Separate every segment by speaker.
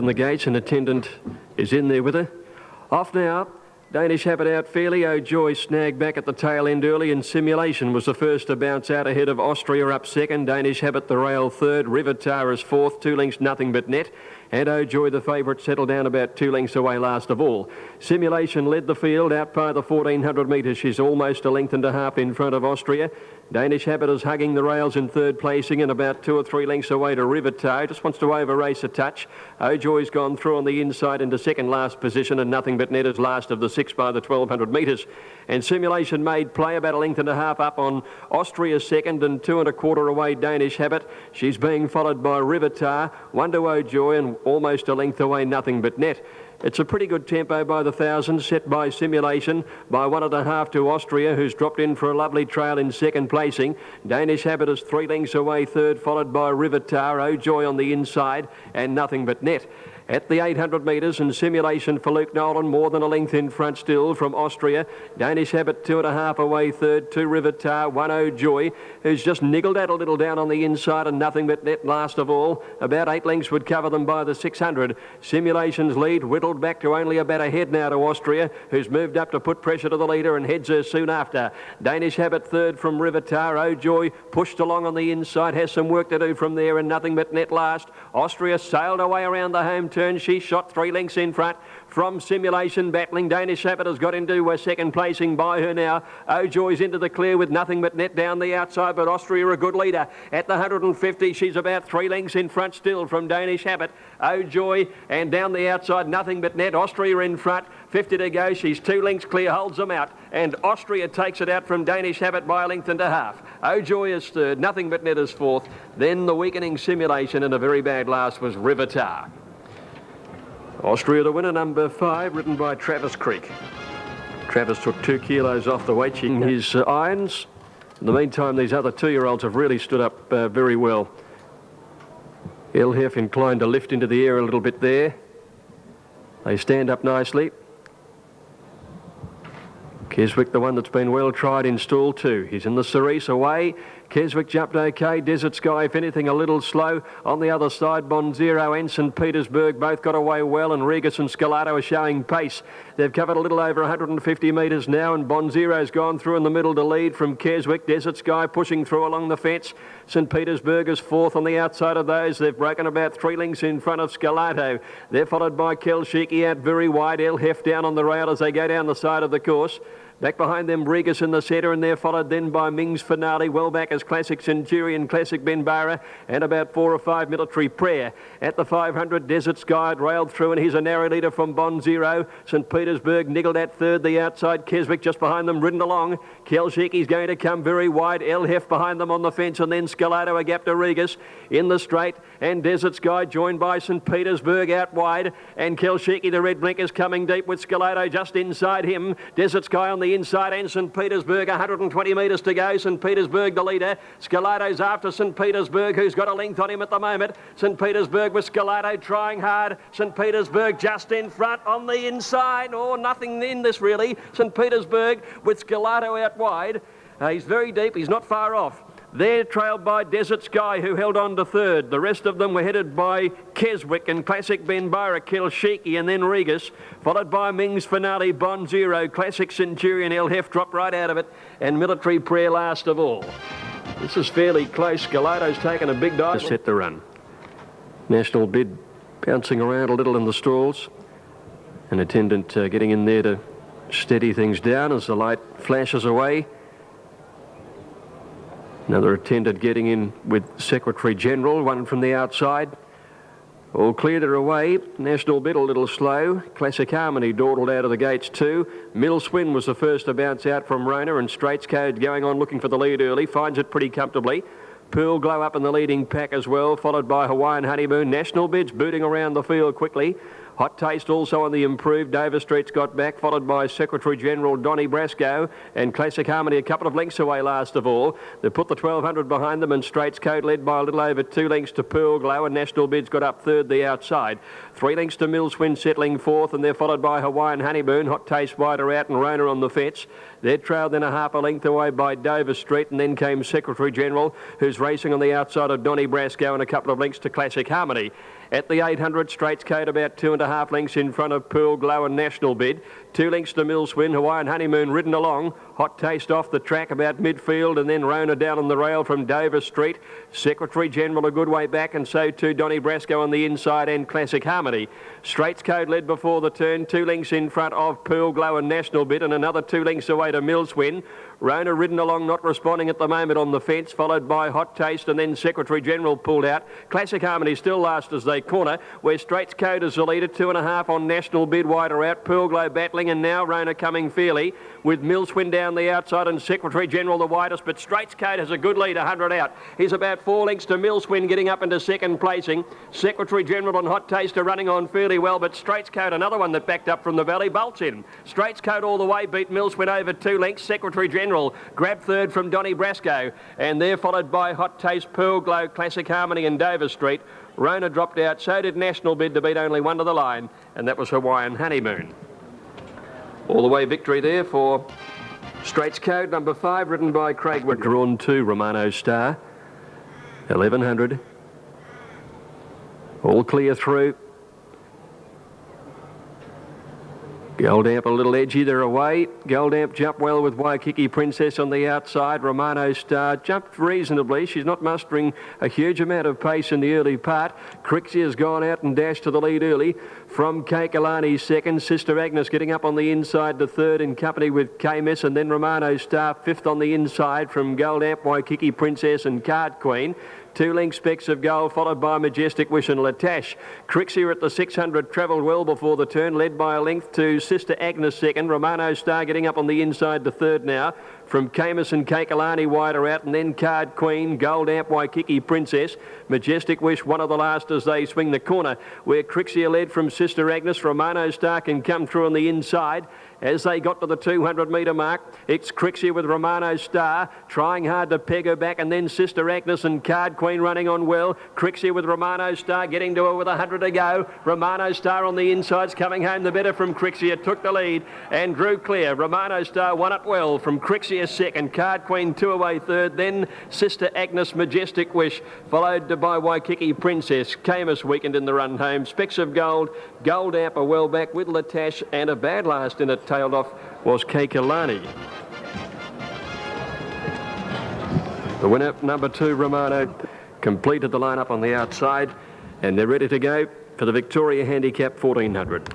Speaker 1: on the gates, an attendant is in there with her. Off now. Danish Habit out fairly. Oh Joy snagged back at the tail end early, and Simulation was the first to bounce out ahead of Austria up second. Danish Habit the rail third. Rivitar is fourth, 2 lengths nothing but net. And Oh Joy, the favourite, settled down about 2 lengths away last of all. Simulation led the field out by the 1400 metres. She's almost a length and a half in front of Austria. Danish Habit is hugging the rails in third placing and about 2 or 3 lengths away to Rivitar. Just wants to over-race a touch. Oh Joy's gone through on the inside into second last position, and Nothing But Net is last of the 6 by the 1200 metres. And Simulation made play about a length and a half up on Austria second and 2 1/4 away Danish Habit. She's being followed by Rivitar, 1 to Oh Joy, and almost a length away Nothing But Net. It's a pretty good tempo by the 1,000, set by Simulation, by 1 1/2 to Austria, who's dropped in for a lovely trail in second placing. Danish Habit is 3 lengths away third, followed by Rivitar, Oh Joy on the inside, and Nothing But Net. At the 800 metres, and Simulation for Luke Nolan, more than a length in front still from Austria. Danish Habit 2 1/2 away third, 2 Rivitar, 1 Oh Joy, who's just niggled that a little down on the inside, and Nothing But Net last of all. About 8 lengths would cover them by the 600. Simulation's lead whittled back to only about a head now to Austria, who's moved up to put pressure to the leader and heads her soon after. Danish Habit third from Rivitar. Oh Joy pushed along on the inside, has some work to do from there, and Nothing But Net last. Austria sailed away around the home turn. She shot 3 lengths in front from Simulation battling. Danish Habit has got into second placing by her now. Oh Joy's into the clear with Nothing But Net down the outside, but Austria a good leader. At the 150, she's about 3 lengths in front still from Danish Habit. Oh Joy, and down the outside, Nothing But Net. Austria in front, 50 to go. She's 2 lengths clear, holds them out, and Austria takes it out from Danish Habit by a length and a half. Oh Joy is third, Nothing But Net is fourth. Then the weakening Simulation, and a very bad last was Rivitar. Austria the winner, number 5, ridden by Travis Creek. Travis took 2 kilos off the weight. His irons. In the meantime, these other 2-year-olds have really stood up very well. Elhef inclined to lift into the air a little bit there. They stand up nicely. Keswick, the one that's been well tried in stall 2. He's in the Cerise away. Keswick jumped okay. Desert Sky, if anything, a little slow. On the other side, Bonzero and St. Petersburg both got away well, and Regas and Scalato are showing pace. They've covered a little over 150 metres now, and Bonzero's gone through in the middle to lead from Keswick. Desert Sky pushing through along the fence. St. Petersburg is fourth on the outside of those. They've broken about 3 lengths in front of Scalato. They're followed by Caulfield out very wide. Elhef down on the rail as they go down the side of the course. Back behind them, Regas in the centre, and they're followed then by Ming's Finale. Well back as Classic Centurion, Classic Benbara, and about 4 or 5 Military Prayer. At the 500, Desert Sky had railed through, and he's a narrow leader from Bonzero. St. Petersburg niggled at third, the outside. Keswick just behind them, ridden along. Kelshiki's going to come very wide. Elhef behind them on the fence, and then Scalato a gap to Regas in the straight. And Desert Sky joined by St. Petersburg out wide. And Kelshiki, the red blinkers, coming deep with Scalato just inside him. Desert Sky on the inside, and St. Petersburg 120 metres to go. St. Petersburg the leader. Scalato's after St. Petersburg, who's got a length on him at the moment. St. Petersburg with Scalato trying hard. St. Petersburg just in front on the inside. Oh, nothing in this really. St. Petersburg with Scalato out wide. He's very deep. He's not far off. They're trailed by Desert Sky, who held on to third. The rest of them were headed by Keswick and Classic Benbara, Kilshiki, and then Regas, followed by Ming's Finale, Bonzero, Classic Centurion. Elhef dropped right out of it, and Military Prayer last of all. This is fairly close. Scalato's taken a big dive. Set the run. National Bid bouncing around a little in the stalls. An attendant getting in there to steady things down as the light flashes away. Another attendant getting in with Secretary General, one from the outside. All cleared her away. National Bid a little slow. Classic Harmony dawdled out of the gates too. Mill Swin was the first to bounce out from Rona, and Straits Code going on looking for the lead early. Finds it pretty comfortably. Pearl Glow up in the leading pack as well, followed by Hawaiian Honeymoon. National Bid's booting around the field quickly. Hot Taste also on the improved. Dover Street's got back, followed by Secretary General Donny Brasco, and Classic Harmony a couple of lengths away last of all. They put the 1200 behind them, and Straits Code led by a little over 2 lengths to Pearl Glow, and National Bid's got up third the outside. 3 lengths to Mill Swin settling fourth, and they're followed by Hawaiian Honeymoon. Hot Taste wider out, and Rona on the fence. They're trailed then a half a length away by Dover Street, and then came Secretary General, who's racing on the outside of Donny Brasco, and a couple of lengths to Classic Harmony. At the 800, Straits Coat about 2.5 lengths in front of Pearl Glow and National Bid. 2 lengths to Millswin, Hawaiian Honeymoon ridden along. Hot Taste off the track about midfield, and then Rona down on the rail from Dover Street. Secretary General a good way back, and so too Donny Brasco on the inside, and Classic Harmony. Straits Coat led before the turn, 2 lengths in front of Pearl Glow and National Bid, and another 2 lengths away to Millswin. Rona ridden along, not responding at the moment on the fence, followed by Hot Taste, and then Secretary General pulled out. Classic Harmony still last as they corner, where Straits Coat is the leader, 2.5 on National Bid wider out. Pearl Glow battling, and now Rona coming fairly, with Millswin down the outside and Secretary General the widest, but Straits Coat has a good lead, 100 out. He's about 4 lengths to Millswin, getting up into second placing. Secretary General and Hot Taste are running on fairly well, but Straits Coat, another one that backed up from the valley, bolts in. Straits Coat all the way, beat Millswin over 2 lengths. Secretary General grabbed third from Donny Brasco, and they're followed by Hot Taste, Pearl Glow, Classic Harmony and Dover Street. Rona dropped out, so did National Bid to beat only one to the line, and that was Hawaiian Honeymoon. All the way victory there for Straits Coat, number 5, ridden by Craig Wood. Drawn 2, Romano Star, 1100. All clear through. Goldamp a little edgy, they're away. Goldamp jumped well with Waikiki Princess on the outside. Romano Star jumped reasonably. She's not mustering a huge amount of pace in the early part. Crixie has gone out and dashed to the lead early. From Kaikalani second, Sister Agnes getting up on the inside to third in company with K-Miss, and then Romano Star fifth on the inside from Goldamp, Waikiki Princess and Card Queen. 2 length Specks of Gold, followed by Majestic Wish and Latash. Crixie at the 600 travelled well before the turn, led by a length to Sister Agnes second. Romano Star getting up on the inside to third now. From Camus and Kaikalani wider out, and then Card Queen, Goldamp, Waikiki Princess. Majestic Wish, one of the last as they swing the corner, where Crixie led from Sister Agnes. Romano Star can come through on the inside. As they got to the 200 metre mark, it's Crixie with Romano Star trying hard to peg her back, and then Sister Agnes and Card Queen running on well. Crixie with Romano Star getting to her with 100 to go. Romano Star on the insides, coming home the better from Crixie. It took the lead and drew clear. Romano Star won it well from Crixie a second. Card Queen 2 away third. Then Sister Agnes, Majestic Wish, followed by Waikiki Princess. Camus weakened in the run home. Specks of Gold, Goldamp are well back with Latash, and a bad last in it. Tailed off was Kaikalani. The winner, number 2, Romano, completed the lineup on the outside, and they're ready to go for the Victoria Handicap 1400.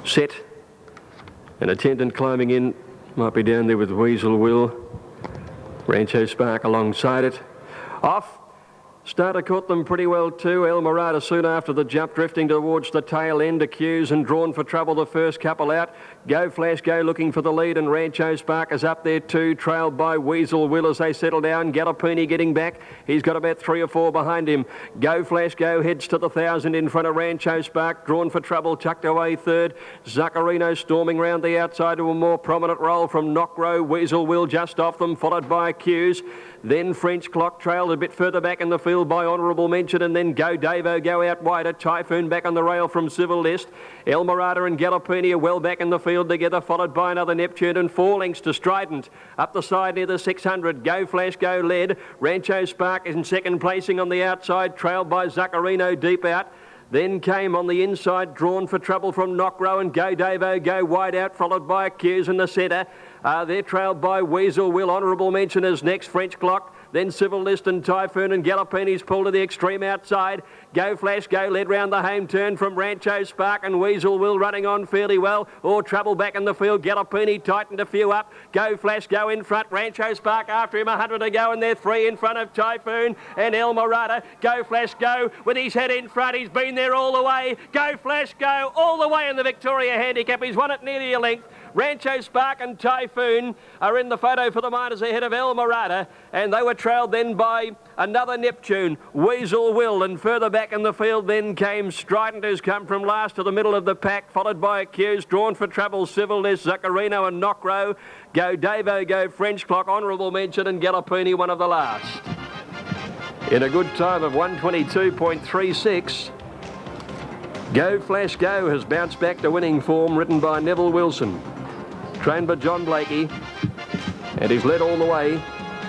Speaker 1: Set, an attendant climbing in, might be down there with Weasel Will. Rancho Spark alongside it. Off. Starter caught them pretty well too. El Mirada soon after the jump, drifting towards the tail end. Accused and Drawn for Trouble the first couple out. Go Flash Go looking for the lead, and Rancho Spark is up there too, trailed by Weasel Will as they settle down. Gallopini getting back. He's got about 3 or 4 behind him. Go Flash Go heads to the 1,000 in front of Rancho Spark. Drawn for Trouble tucked away third. Zaccarino storming round the outside to a more prominent role from Knockrow. Weasel Will just off them, followed by Accused. Then French Clock trailed a bit further back in the field by Honourable Mention, and then Go Davo go out wider. Typhoon back on the rail from Civil List. El Mirada and Gallopini are well back in the field together, followed by another Neptune, and 4 lengths to Strident. Up the side near the 600, Go Flash Go led. Rancho Spark is in second placing on the outside, trailed by Zaccarino deep out. Then came on the inside, Drawn for Trouble from Knockrow, and Go Davo go wide out, followed by Accused in the centre. They're trailed by Weasel Will. Honourable Mention is next. French Clock. Then Civil List and Typhoon, and Gallopini's pulled to the extreme outside. Go Flash Go led round the home turn from Rancho Spark, and Weasel Will running on fairly well. Or Trouble back in the field. Gallopini tightened a few up. Go Flash Go in front. Rancho Spark after him, 100 to go, and they're 3 in front of Typhoon and El Mirada. Go Flash Go with his head in front. He's been there all the way. Go Flash Go all the way in the Victoria Handicap. He's won it nearly a length. Rancho Spark and Typhoon are in the photo for the Miners ahead of El Mirada, and they were trailed then by another Neptune, Weasel Will, and further back in the field then came Strident, who's come from last to the middle of the pack, followed by Accused, Drawn for Trouble, Civil List, Zaccarino and Knockrow. Go Davo, Go French Clock, Honourable Mention, and Gallopini, one of the last. In a good time of 122.36, Go Flash Go has bounced back to winning form, ridden by Neville Wilson. Trained by John Blakey, and he's led all the way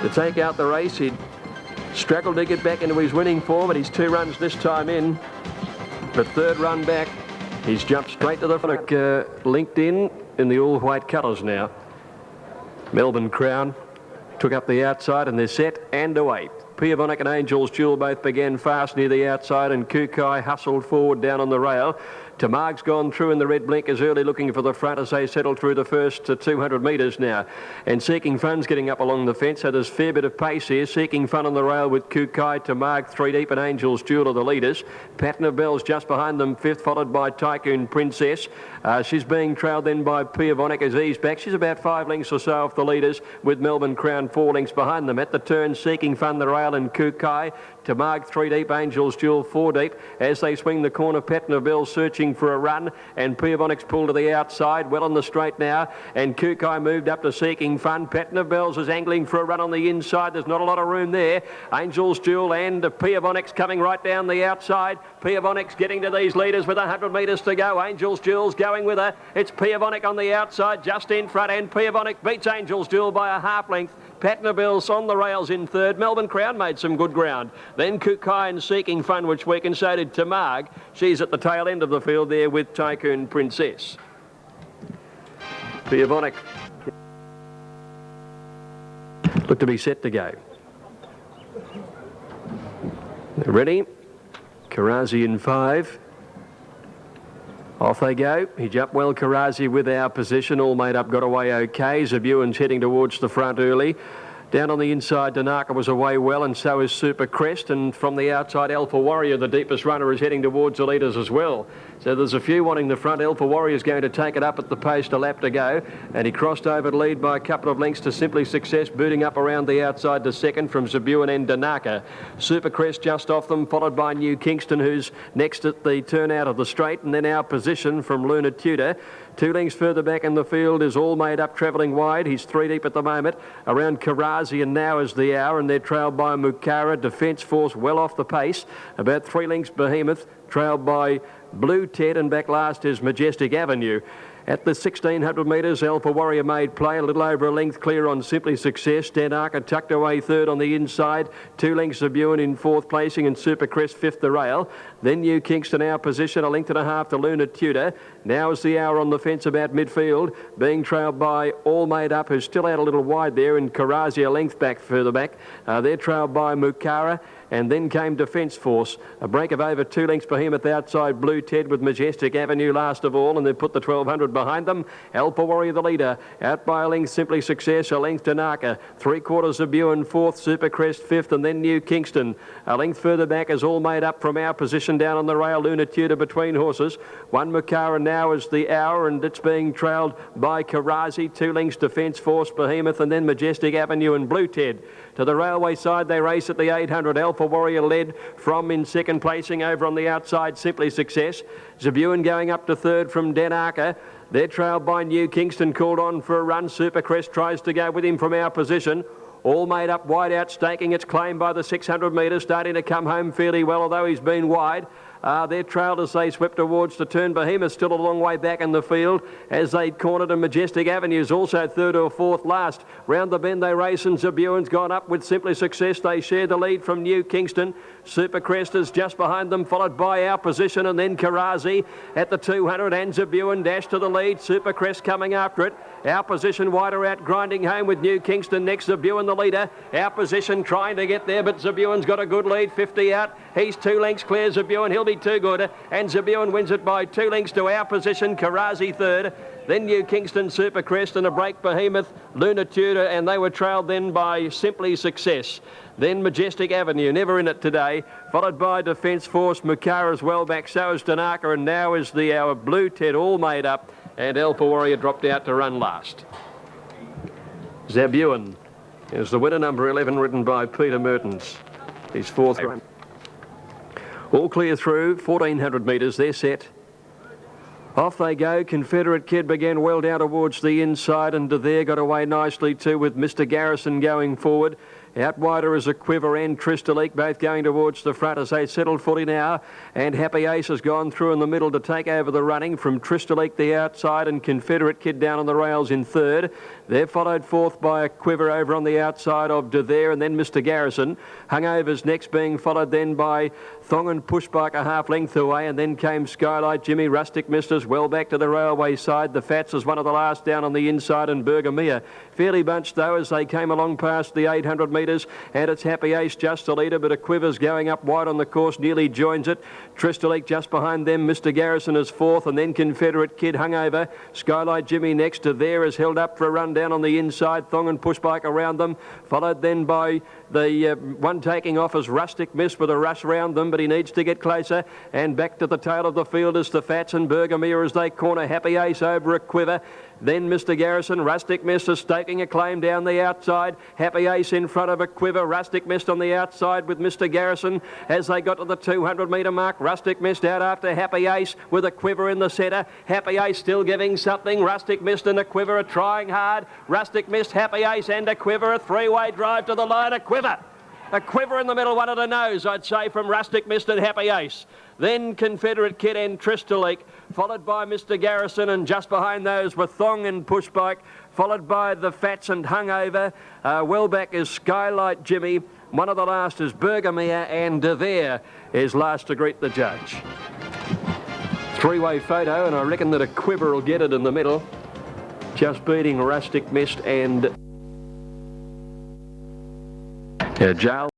Speaker 1: to take out the race. He'd Struggled to get back into his winning form, but he's 2 runs this time in. The 3rd run back, he's jumped straight to the front. Linked in the all-white colours now. Melbourne Crown took up the outside and they're set and away. Piavonic and Angel's Jewel both began fast near the outside, and Kukai hustled forward down on the rail. Tamarg's gone through in the red blinkers early, looking for the front as they settle through the first 200 metres now. And Seeking Fun's getting up along the fence, so there's a fair bit of pace here. Seeking Fun on the rail with Kukai, Tamarg 3 deep, and Angel's Jewel are the leaders. Pattern of Bells just behind them, 5th, followed by Tycoon Princess. She's being trailed then by Piavonic as he's back. She's about 5 lengths or so off the leaders, with Melbourne Crown 4 lengths behind them. At the turn, Seeking Fun, the rail, and Kukai. Tamarg 3 deep, Angel's Jewel 4 deep. As they swing the corner, Pattern of Bells searching for a run, and Piavonic's pulled to the outside, well on the straight now, and Kukai moved up to Seeking Fun. Pattern of Bells is angling for a run on the inside. There's not a lot of room there. Angel's Jewel and Piavonic's coming right down the outside. Piavonic's getting to these leaders with 100 metres to go. Angel's Jewel's going with her. It's Piavonic on the outside, just in front, and Piavonic beats Angel's Jewel by a half length. Pattern of Bells on the rails in 3rd. Melbourne Crown made some good ground. Then Kukai and Seeking Fun, which weakened, so did Tamarg. She's at the tail end of the field there with Tycoon Princess. Piavonic look to be set to go. Ready? Karazi in 5. Off they go. He jumped well, Karazi, with our position. All made up, got away okay. Zabuan's heading towards the front early. Down on the inside, Danaka was away well, and so is Super Crest. And from the outside, Alpha Warrior, the deepest runner, is heading towards the leaders as well. So there's a few wanting the front. Alpha Warrior is going to take it up at the post, a lap to go. And he crossed over to lead by a couple of lengths to Simply Success, booting up around the outside to second from Zabuan and Danaka. Super Crest just off them, followed by New Kingston, who's next at the turn out of the straight. And then our position from Luna Tudor. 2 lengths further back in the field is All Made Up, travelling wide. He's 3 deep at the moment. Around Karazi, and now is the hour, and they're trailed by Mukara. Defence Force well off the pace. About 3 lengths Behemoth, trailed by Blue Ted, and back last is Majestic Avenue. At the 1600 metres, Alpha Warrior made play, a little over a length clear on Simply Success. Danaka tucked away 3rd on the inside. 2 lengths of Ewan in 4th placing, and Super Crest 5th the rail. Then New Kingston, our position, a length and a half to Luna Tudor. Now is the hour on the fence about midfield, being trailed by All Made Up, who's still out a little wide there, and Karazi a length back further back. They're trailed by Mukara. And then came Defence Force. A break of over 2 lengths Behemoth outside Blue Ted, with Majestic Avenue last of all, and they've put the 1200 behind them. Alpha Warrior the leader, out by a length Simply Success, a length Danaka, 3/4 of Ewan 4th, Super Crest 5th, and then New Kingston. A length further back is All Made Up from our position down on the rail. Luna Tudor between horses. 1 Mukara now is the hour, and it's being trailed by Karazi. 2 lengths Defence Force, Behemoth, and then Majestic Avenue and Blue Ted. To the railway side, they race at the 800. Alpha Warrior led from in 2nd placing. Over on the outside, Simply Success. Zabuan going up to 3rd from Danaka. They're trailed by New Kingston, called on for a run. Super Crest tries to go with him from our position. All Made Up wide out, staking its claim by the 600 metres, starting to come home fairly well, although he's been wide. They're trailed as they swept towards the turn. Behemoth still a long way back in the field as they cornered, and Majestic Avenue's also 3rd or 4th last. Round the bend they race, and Zabuan's gone up with Simply Success. They share the lead from New Kingston. Super Crest is just behind them, followed by our position, and then Karazi at the 200, and Zabuan dash to the lead. Super Crest coming after it. Our position wider out, grinding home with New Kingston next. Zabuan the leader. Our position trying to get there, but Zabuan's got a good lead, 50 out. He's 2 lengths clear, Zabuan. He'll be too good, and Zabuan wins it by 2 lengths to our position. Karazi 3rd. Then New Kingston, Super Crest, and a break Behemoth, Luna Tudor, and they were trailed then by Simply Success. Then Majestic Avenue, never in it today, followed by Defence Force. Mukara's well back, so is Danaka, and now is the hour. Blue Ted All Made Up, and Alpha Warrior dropped out to run last. Zabuan is the winner, number 11, ridden by Peter Mertens. His 4th run. All clear through, 1400 metres, they're set. Off they go. Confederate Kid began well down towards the inside, and there got away nicely too with Mr. Garrison going forward. Out wider is a Quiver and Tristalik, both going towards the front as they settle fully now. And Happy Ace has gone through in the middle to take over the running from Tristalik the outside, and Confederate Kid down on the rails in third. They're followed fourth by a Quiver over on the outside of De There, and then Mr. Garrison. Hungovers next, being followed then by Thong and Pushbike a half length away, and then came Skylight Jimmy. Rustic Misters well back to the railway side. The Fats is one of the last down on the inside, and Bergamia fairly bunched though as they came along past the 800 metres, and it's Happy Ace just a leader, but a Quiver's going up wide on the course, nearly joins it. Tristalik just behind them. Mr. Garrison is fourth, and then Confederate Kid Hungover. Skylight Jimmy next to There is held up for a run down on the inside. Thong and Pushbike around them, followed then by the one taking off is Rustic Miss with a rush round them, but he needs to get closer. And back to the tail of the field is the Fats and Bergamia as they corner Happy Ace over a Quiver. Then Mr. Garrison, Rustic Miss is staking a claim down the outside. Happy Ace in front of a Quiver. Rustic Mist on the outside with Mr. Garrison as they got to the 200 metre mark. Rustic Mist out after Happy Ace with a Quiver in the centre. Happy Ace still giving something. Rustic Mist and a Quiver are trying hard. Rustic Mist, Happy Ace and a Quiver. A three-way drive to the line. A Quiver. A Quiver in the middle, one at a nose, I'd say, from Rustic Mist and Happy Ace. Then Confederate Kid and Tristalik, followed by Mr. Garrison, and just behind those were Thong and Pushbike, followed by the Fats and Hungover. Well back is Skylight Jimmy. One of the last is Bergamia, and De There is last to greet the judge. Three-way photo, and I reckon that a Quiver will get it in the middle, just beating Rustic Mist and Jail.